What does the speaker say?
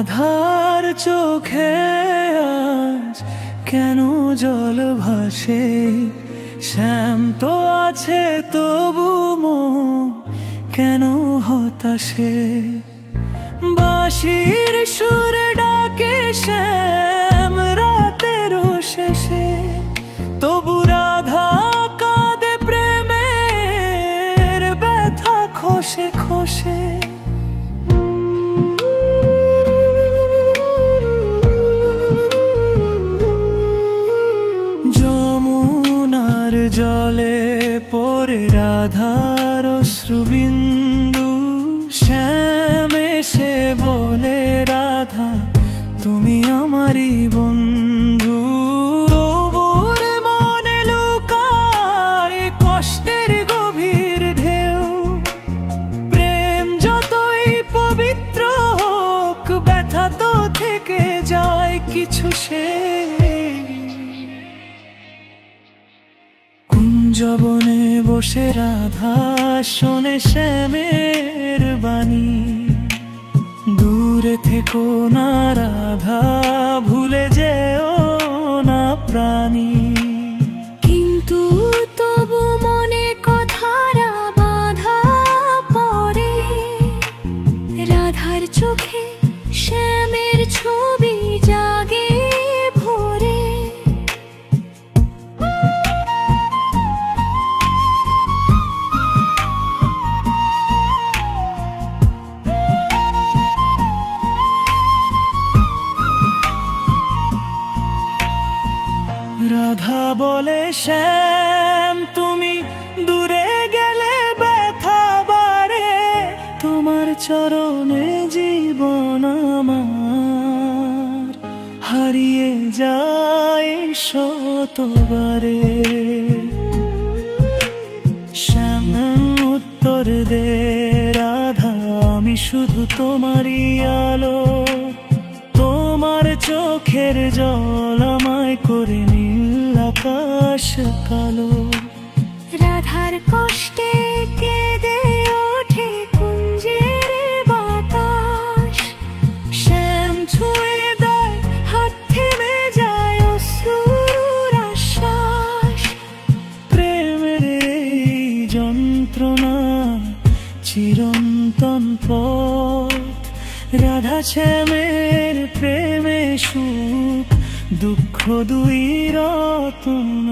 রাধার চোখে আজ কেন জল ভাসে, শ্যাম তো আছে তবু মন কেন হতাশে। বাঁশির সুরে ডাকে শ্যাম রাতের শেষে, তবু রাধা কাঁদে প্রেমের ব্যথা খসে খসে। যমুনার জলে পড়ে রাধার অশ্রুবিন্দু, শ্যাম এসে বলে রাধা তুমি আমারই বন্ধু। তবুর মনে লুকায় কষ্টের গভীর ঢেউ, প্রেম যতই পবিত্র হোক ব্যথা তো থেকে যায় কিছু সে। কুঞ্জবনে বসে রাধা শোনে শ্যামের বাণী, দূরে থেকো না রাধা ভুলে যেও না প্রাণী। কিন্তু তবু মনে কথারা বাধা পড়ে, রাধার চোখে শ্যামের ছবি জাগে ভোরে। রাধা বলে শ্যাম তুমি দূরে গেলে ব্যথা বাড়ে, তোমার চরণে জীবন আমার হারিয়ে যায় শতবারে। শ্যাম উত্তর দে রাধা আমি শুধু তোমারই আলো, তোমার চোখের জল আমায় করে নীল আকাশ কালো। রাধার কষ্টে কেঁদে ওঠে কুঞ্জের বাতাস, শ্যাম ছুঁয়ে দেয় হাত থেমে যায় অশ্রুর আশ্বাস। প্রেমের এই যন্ত্রণা চিরন্তন পথ, রাধা শ্যামের প্রেমে সুখ দুঃখ দুই রত্ন।